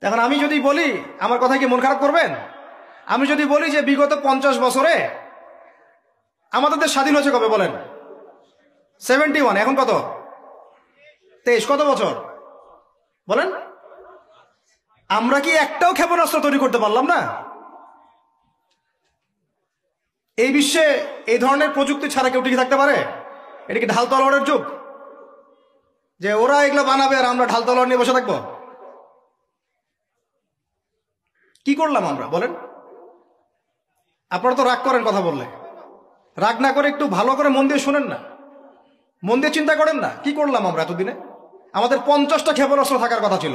এখন আমি যদি বলি, আমার কথা কি মন খারাপ করবেন? আমি যদি বলি যে বিগত 50 বছরে আমাদের দেশ স্বাধীন হয়েছে কবে বলেন? 71। এখন কত? 23। কত বছর বলেন? আমরা কি একটাও ক্ষেপণাস্ত্র তৈরি করতে পারলাম না? এই বিশ্বে এই ধরনের প্রযুক্তি ছাড়া কেউ টিকে থাকতে পারে? এটা কি ঢাল তলোয়ারের যুগ যে ওরা এগুলো বানাবে আর আমরা ঢাল তলোয়ার নিয়ে বসে থাকবো? কি করলাম আমরা বলেন? আপনারা তো রাগ করেন কথা বললে। রাগ না করে একটু ভালো করে মন দিয়ে শুনেন না, মন দিয়ে চিন্তা করেন না। কি করলাম আমরা এতদিনে? আমাদের 50টা ক্ষেপণাস্ত্র থাকার কথা ছিল,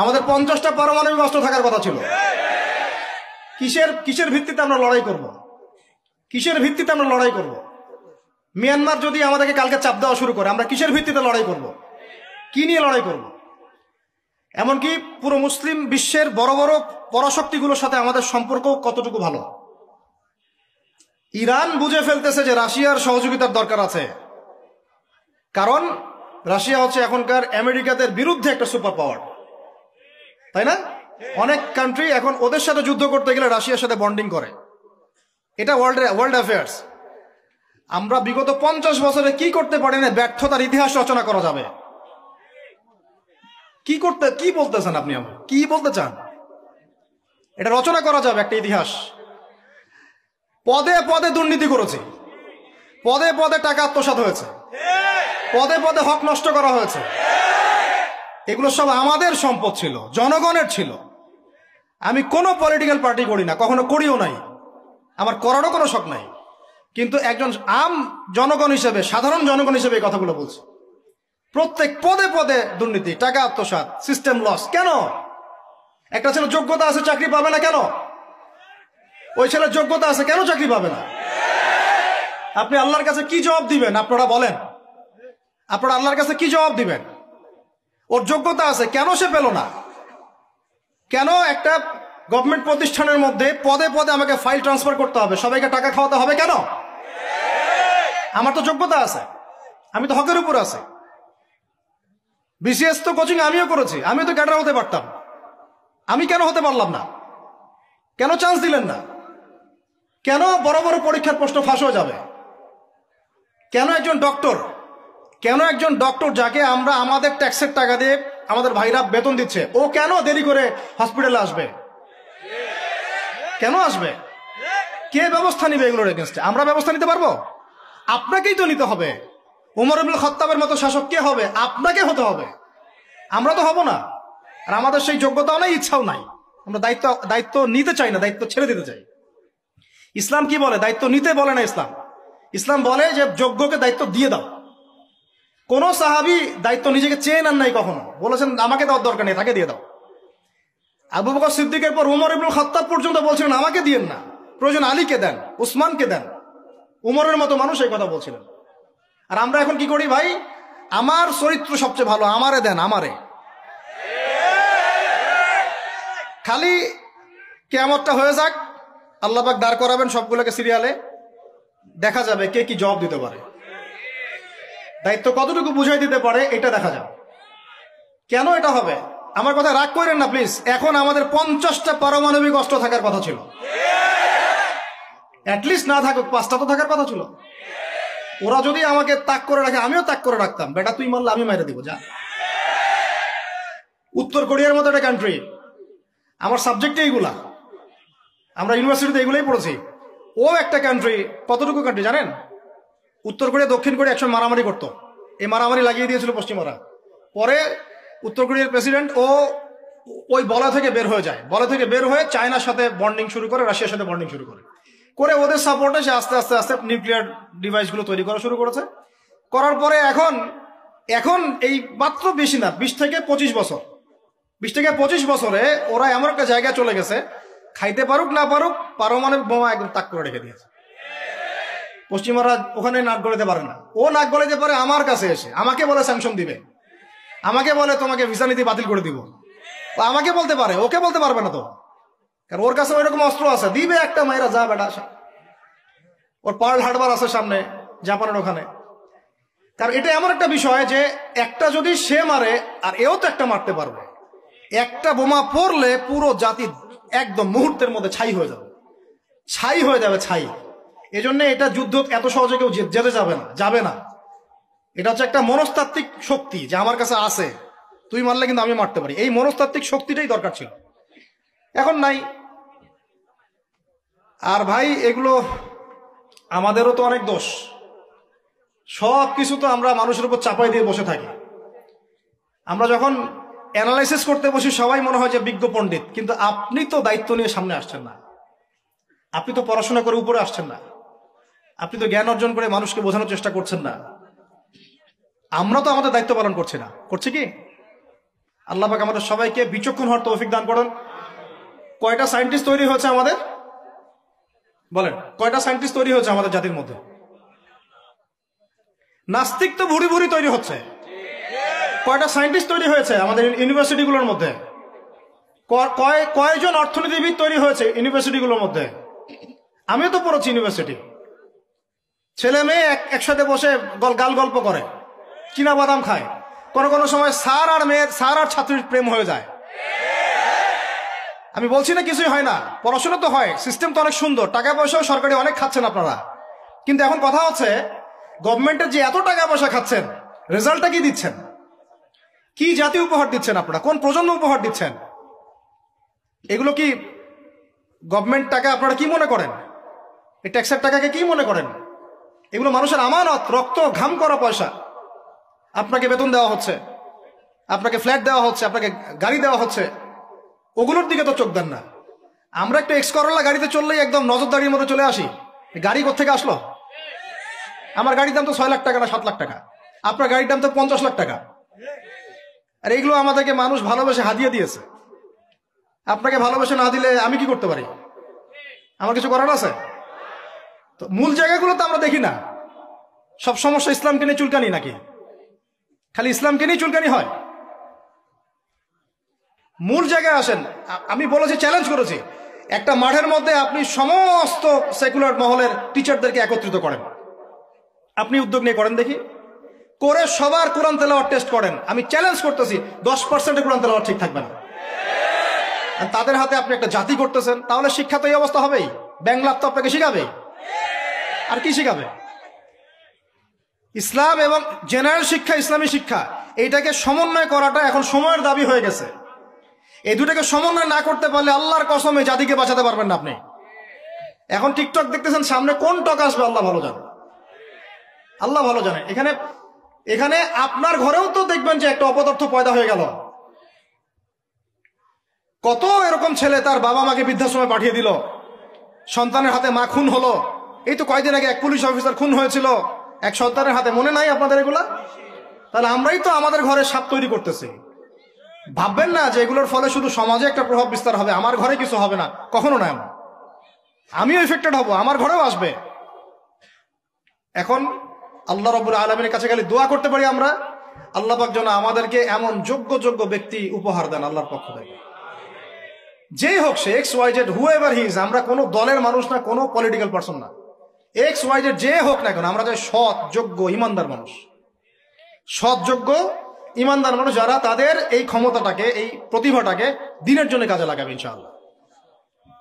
আমাদের 50টা পারমাণবিক অস্ত্র থাকার কথা ছিল। কিসের ভিত্তিতে আমরা লড়াই করব? কিসের ভিত্তিতে আমরা লড়াই করব? মিয়ানমার যদি আমাদেরকে কালকে চাপ দেওয়া শুরু করে, আমরা কিসের ভিত্তিতে লড়াই করব? কি নিয়ে লড়াই করব? এমনকি পুরো মুসলিম বিশ্বের বড় বড় পরাশক্তিগুলোর সাথে আমাদের সম্পর্ক কতটুকু ভালো। ইরান বুঝে ফেলতেছে যে রাশিয়ার সহযোগিতার দরকার আছে, কারণ রাশিয়া হচ্ছে এখনকার আমেরিকাদের বিরুদ্ধে একটা সুপার পাওয়ার, তাই না? অনেক কান্ট্রি এখন ওদের সাথে যুদ্ধ করতে গেলে রাশিয়ার সাথে বন্ডিং করে। এটা ওয়ার্ল্ড অ্যাফেয়ার্স। আমরা বিগত 50 বছরে কি করতে পারি না, ব্যর্থতার ইতিহাস রচনা করা যাবে। কি বলতেছেন আপনি? আমার কি বলতে চান? এটা রচনা করা যাবে একটা ইতিহাস। পদে পদে দুর্নীতি করেছে, পদে পদে টাকা আত্মসাৎ হয়েছে, পদে পদে হক নষ্ট করা হয়েছে। এগুলো সব আমাদের সম্পদ ছিল, জনগণের ছিল। আমি কোনো পলিটিক্যাল পার্টি করি না, কখনো করিও নাই, আমার করারও কোনো শখ নাই। কিন্তু একজন জনগণ হিসেবে, সাধারণ জনগণ হিসেবে এই কথাগুলো বলছি। প্রত্যেক পদে পদে দুর্নীতি, টাকা আত্মসাৎ, সিস্টেম লস। কেন? একটা ছেলে যোগ্যতা আছে, চাকরি পাবে না কেন? ওই ছেলের যোগ্যতা আছে, কেন চাকরি পাবে না? আপনি আল্লাহর কাছে কি জবাব দিবেন? আপনারা বলেন, আপনারা আল্লাহর কাছে কি জবাব দিবেন? ওর যোগ্যতা আছে, কেন সে পেল না? কেন একটা গভর্নমেন্ট প্রতিষ্ঠানের মধ্যে পদে পদে আমাকে ফাইল ট্রান্সফার করতে হবে, সবাইকে টাকা খাওয়াতে হবে কেন? আমার তো যোগ্যতা আছে, আমি তো হকের উপর আছি। বিসিএস তো কোচিং আমিও করেছি, আমিও তো ক্যাডার হতে পারতাম। আমি কেন হতে পারলাম না? কেন চান্স দিলেন না? কেন বড় বড় পরীক্ষার প্রশ্ন ফাঁস হয়ে যাবে? কেন একজন ডক্টর যাকে আমরা আমাদের ট্যাক্সের টাকা দিয়ে আমাদের ভাইরা বেতন দিচ্ছে, ও কেন দেরি করে হসপিটালে আসবে? কেন আসবে? কে ব্যবস্থা নিবে এগুলোর এগেনস্টে? আমরা ব্যবস্থা নিতে পারবো? আপনাকেই তো নিতে হবে। ওমর ইবনুল খাত্তাবের মতো শাসক কে হবে? আপনাকে হতে হবে, আমরা তো হব না। আর আমাদের সেই যোগ্যতাও নাই, ইচ্ছাও নাই। আমরা দায়িত্ব নিতে চাই না, দায়িত্ব ছেড়ে দিতে চাই। ইসলাম কি বলে? দায়িত্ব নিতে বলে না ইসলাম। ইসলাম বলে যে যোগ্যকে দায়িত্ব দিয়ে দাও। কোন সাহাবী দায়িত্ব নিজেকে চেয়ে নেন নাই কখনো, বলেছেন আমাকে দেওয়ার দরকার নেই, তাকে দিয়ে দাও। আবু বকর সিদ্দিকের পর ওমর ইবনুল খাত্তাব পর্যন্ত বলছিলেন আমাকে দিয়েন না, প্রয়োজন আলীকে দেন, উসমানকে দেন। উমরের মতো মানুষ এই কথা বলছিলেন। আর আমরা এখন কি করি ভাই? আমার চরিত্র সবচেয়ে ভালো, আমারে দেন, আমারে। খালি কিয়ামতটা হয়ে যাক, আল্লাহ পাক দাঁড় করাবেন সবগুলোকে সিরিয়ালে, দেখা যাবে কে কি জবাব দিতে পারে, দায়িত্ব কতটুকু বুঝাই দিতে পারে, এটা দেখা যাবে। কেন এটা হবে? আমার কথা রাগ করেন না প্লিজ। এখন আমাদের 50টা পারমাণবিক অস্ত্র থাকার কথা ছিল, অ্যাটলিস্ট না থাকুক 5টা তো থাকার কথা ছিল। ওরা যদি আমাকে তাক করে রাখে, আমিও তাক করে রাখতাম। বেটা তুই মারলে আমি মেরে দিব, যা। উত্তর কোরিয়ার মতো একটা কান্ট্রি, আমার সাবজেক্টে এইগুলা, আমরা ইউনিভার্সিটিতে এগুলোই পড়েছি। ও একটা কান্ট্রি, কতটুকু কান্ট্রি জানেন? উত্তর কোরিয়া দক্ষিণ কোরিয়া একসময় মারামারি করতো, এই মারামারি লাগিয়ে দিয়েছিল পশ্চিমারা। পরে উত্তর কোরিয়ার প্রেসিডেন্ট ওই বলয় থেকে বের হয়ে যায়, বলয় থেকে বের হয়ে চায়নার সাথে বন্ডিং শুরু করে, রাশিয়ার সাথে বন্ডিং শুরু করে ওদের সাপোর্টে সে আস্তে আস্তে আস্তে নিউক্লিয়ার ডিভাইসগুলো তৈরি করা শুরু করেছে। করার পরে এখন এই মাত্র বেশি না, 20 থেকে 25 বছরে ওরা এমন একটা জায়গায় চলে গেছে, খাইতে পারুক না পারুক পারমাণবিক বোমা একদম তাক করে রেখে দিয়েছে। পশ্চিমারা ওখানে নাক গলাতে পারে না, ও নাক গলাতে পারে আমার কাছে এসে, আমাকে বলে স্যাংশন দিবে, আমাকে বলে তোমাকে ভিসা নীতি বাতিল করে দিব। আমাকে বলতে পারে, ওকে বলতে পারবে না তো, কারণ ওর কাছে ওইরকম অস্ত্র আছে, দিবে একটা মাইরা, যা বেটা। ওর পার্ল হারবার আছে সামনে জাপানের ওখানে। কারণ এটা এমন একটা বিষয় যে একটা যদি সে মারে, আর এও তো একটা মারতে পারবে। একটা বোমা পড়লে পুরো জাতি একদম মুহূর্তের মধ্যে ছাই হয়ে যাবে, ছাই হয়ে যাবে, ছাই। এজন্য এটা যুদ্ধ এত সহজে কেউ যেতে যাবে না। এটা হচ্ছে একটা মনস্তাত্ত্বিক শক্তি যে আমার কাছে আছে, তুই মারলে কিন্তু আমি মারতে পারি। এই মনস্তাত্ত্বিক শক্তিটাই দরকার ছিল, এখন নাই। আর ভাই এগুলো আমাদেরও তো অনেক দোষ, সব কিছু তো আমরা মানুষের উপর চাপাই দিয়ে বসে থাকি। আমরা যখন অ্যানালাইসিস করতে বসি সবাই মনে হয় যে বিজ্ঞ পণ্ডিত, কিন্তু আপনি তো দায়িত্ব নিয়ে সামনে আসছেন না, আপনি তো পড়াশোনা করে উপরে আসছেন না, আপনি তো জ্ঞান অর্জন করে মানুষকে বোঝানোর চেষ্টা করছেন না। আমরা তো আমাদের দায়িত্ব পালন করছি না, করছি কি? আল্লাহ পাক আমাদের সবাইকে বিচক্ষণ হওয়ার তৌফিক দান করুন। কয়টা সায়েন্টিস্ট তৈরি হয়েছে আমাদের, বলেন কয়টা সায়েন্টিস্ট তৈরি হয়েছে আমাদের জাতির মধ্যে? নাস্তিক তো ভুরি ভুরি তৈরি হচ্ছে। কয়টা সায়েন্টিস্ট তৈরি হয়েছে আমাদের ইউনিভার্সিটিগুলোর মধ্যে? কয়জন অর্থনীতিবিদ তৈরি হয়েছে ইউনিভার্সিটিগুলোর মধ্যে? আমিও তো পড়েছি ইউনিভার্সিটি। ছেলে মেয়ে একসাথে বসে গাল গল্প করে, চীনা বাদাম খায়, কোনো সময় স্যার আর ছাত্রীর প্রেম হয়ে যায়। আমি বলছি না কিছুই হয় না, পড়াশোনা তো হয়, সিস্টেম তো অনেক সুন্দর, টাকা পয়সাও সরকারি অনেক খাচ্ছেন আপনারা। কিন্তু এখন কথা হচ্ছে গভর্নমেন্টের যে এত টাকা পয়সা খাচ্ছেন, রেজাল্টটা কি দিচ্ছেন? কি জাতি উপহার দিচ্ছেন আপনারা? কোন প্রজন্ম উপহার দিচ্ছেন? এগুলো কি গভর্নমেন্ট টাকা আপনারা কি মনে করেন? এই ট্যাক্সের টাকাকে কি মনে করেন? এগুলো মানুষের আমানত, রক্ত ঘাম করা পয়সা। আপনাকে বেতন দেওয়া হচ্ছে, আপনাকে ফ্ল্যাট দেওয়া হচ্ছে, আপনাকে গাড়ি দেওয়া হচ্ছে, ওগুলোর দিকে তো চোখ দেন না। আমরা একটা এক্স করোলা গাড়িতে চললেই একদম নজরদারির মধ্যে চলে আসি। গাড়ি কোত্থেকে আসলো? আমার গাড়ির দাম তো 6 লাখ টাকা না 7 লাখ টাকা, আপনার গাড়ির দাম তো 50 লাখ টাকা। আর এইগুলো আমাদেরকে মানুষ ভালোবেসে হাদিয়ে দিয়েছে। আপনাকে ভালোবেসে না দিলে আমি কি করতে পারি? আমার কিছু করার আছে? তো মূল জায়গাগুলো তো আমরা দেখি না। সব সমস্যা ইসলামকে নিয়ে চুলকানি নাকি? খালি ইসলামকে নিয়ে চুলকানি হয়? মূল জায়গায় আসেন। আমি বলেছি, চ্যালেঞ্জ করেছি, একটা মাঠের মধ্যে আপনি সমস্ত সেকুলার মহলের টিচারদেরকে একত্রিত করেন। আপনি উদ্যোগ নিয়ে করেন দেখি, করে সবার কোরআন তেলাওয়াত টেস্ট করেন। আমি চ্যালেঞ্জ করতেছি 10% কোরআন তেলাওয়াত ঠিক থাকবে না। তাদের হাতে আপনি একটা জাতি করতেছেন, তাহলে শিক্ষা তো এই অবস্থা হবেই। ব্যাংলাপ তো আপনাকে শিখাবে, আর কি শিখাবে? ইসলাম এবং জেনারেল শিক্ষা, ইসলামী শিক্ষা, এইটাকে সমন্বয় করাটা এখন সময়ের দাবি হয়ে গেছে। এই দুটাকে সমন্বয় না করতে পারলে আল্লাহর কসম এই জাতিকে বাঁচাতে পারবেন না আপনি। এখন টিকটক দেখতেছেন, সামনে কোন টক আসবে আল্লাহ ভালো জানে, আল্লাহ ভালো জানে। এখানে আপনার ঘরেও তো দেখবেন যে একটা অপদার্থ পয়দা হয়ে গেল। কত এরকম ছেলে তার বাবা মাকে বৃদ্ধাশ্রমে পাঠিয়ে দিল, সন্তানের হাতে মা খুন হলো। এই তো কয়দিন আগে এক পুলিশ অফিসার খুন হয়েছিল এক সন্তানের হাতে, মনে নাই আপনাদের এগুলা? তাহলে আমরাই তো আমাদের ঘরে সাপ তৈরি করতেছি। ভাববেন না যে এগুলোর ফলে শুধু সমাজে একটা প্রভাব বিস্তার হবে, আমার ঘরে কিছু হবে না, কখনো না। আমিও এফেক্টেড হব, আমার ঘরেও আসবে। এখন আল্লাহ রাব্বুল আলামিনের কাছে খালি দোয়া করতে পারি আমরা, আল্লাহ পাক যেন আমাদেরকে এমন যোগ্য ব্যক্তি উপহার দেন আল্লাহর পক্ষ থেকে। যেই হোক সে XYZ, হুএভার হি ইজ। আমরা কোনো দলের মানুষ না, কোনো পলিটিক্যাল পার্সন না। XYZ যে হোক না কেন, আমরা চাই সৎ, যোগ্য, ইমানদার মানুষ। সৎ, যোগ্য, ইমানদার মানুষ যারা তাদের এই ক্ষমতাটাকে, এই প্রতিভাটাকে দিনের জন্য কাজে লাগাবে ইনশাআল্লাহ।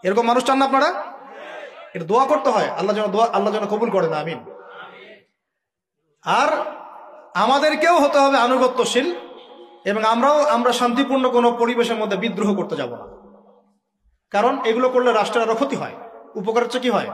এরকম মানুষ চান না আপনারা? এটা দোয়া করতে হয়, আল্লাহ যেন কবুল করেন, আমিন। আর আমাদেরকেও হতে হবে আনুগত্যশীল, এবং আমরা শান্তিপূর্ণ কোনো পরিবেশের মধ্যে বিদ্রোহ করতে যাব না। কারণ এগুলো করলে রাষ্ট্রের আরো ক্ষতি হয়, উপকারের চেয়ে কি হয়?